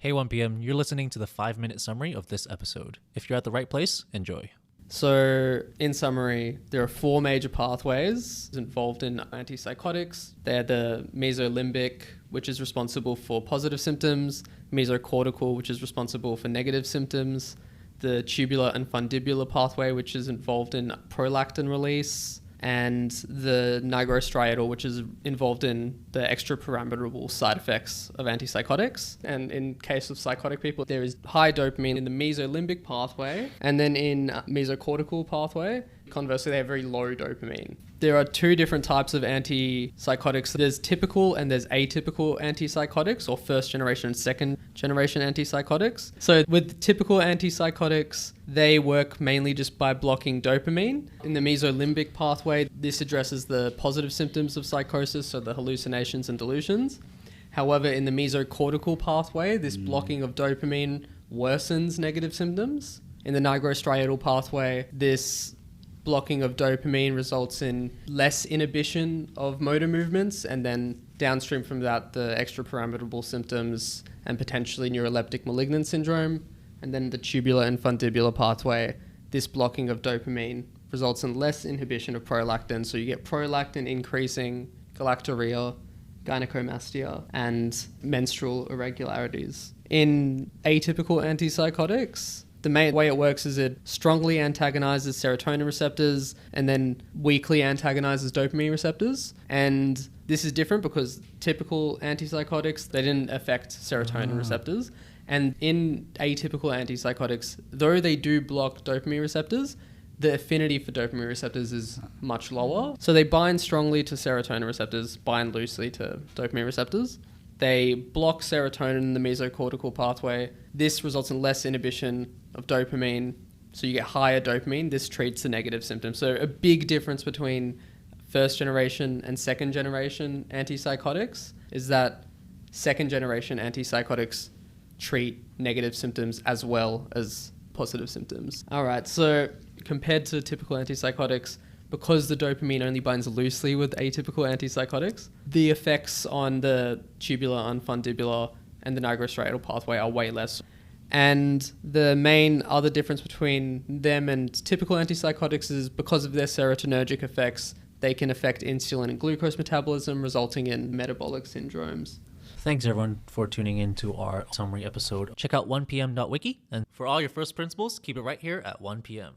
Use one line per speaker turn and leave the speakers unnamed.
Hey 1PM, you're listening to the 5-minute summary of this episode. If you're at the right place, enjoy.
So, in summary, there are 4 major pathways involved in antipsychotics. They're the mesolimbic, which is responsible for positive symptoms, mesocortical, which is responsible for negative symptoms, the tubular and fundibular pathway, which is involved in prolactin release, and the nigrostriatal, which is involved in the extrapyramidal side effects of antipsychotics. And in case of psychotic people, there is high dopamine in the mesolimbic pathway, and then in mesocortical pathway, conversely, they have very low dopamine. There are 2 different types of antipsychotics. There's typical and there's atypical antipsychotics, or first generation and second generation antipsychotics. So with typical antipsychotics, they work mainly just by blocking dopamine. In the mesolimbic pathway, this addresses the positive symptoms of psychosis, so the hallucinations and delusions. However, in the mesocortical pathway, this blocking of dopamine worsens negative symptoms. In the nigrostriatal pathway, this blocking of dopamine results in less inhibition of motor movements, and then downstream from that, the extrapyramidal symptoms and potentially neuroleptic malignant syndrome. And then the tubular and fundibular pathway, this blocking of dopamine results in less inhibition of prolactin. So you get prolactin increasing, galactorrhea, gynecomastia, and menstrual irregularities. In atypical antipsychotics, the main way it works is it strongly antagonizes serotonin receptors and then weakly antagonizes dopamine receptors. And this is different because typical antipsychotics, they didn't affect serotonin receptors. And in atypical antipsychotics, though they do block dopamine receptors, the affinity for dopamine receptors is much lower. So they bind strongly to serotonin receptors, bind loosely to dopamine receptors. They block serotonin in the mesocortical pathway. This results in less inhibition of dopamine, so you get higher dopamine. This treats the negative symptoms. So a big difference between first generation and second generation antipsychotics is that second generation antipsychotics treat negative symptoms as well as positive symptoms. All right, so compared to typical antipsychotics, because the dopamine only binds loosely with atypical antipsychotics, the effects on the tubular and fundibular and the nigrostriatal pathway are way less. And the main other difference between them and typical antipsychotics is because of their serotonergic effects, they can affect insulin and glucose metabolism, resulting in metabolic syndromes.
Thanks everyone for tuning in to our summary episode. Check out 1pm.wiki, and for all your first principles, keep it right here at 1pm.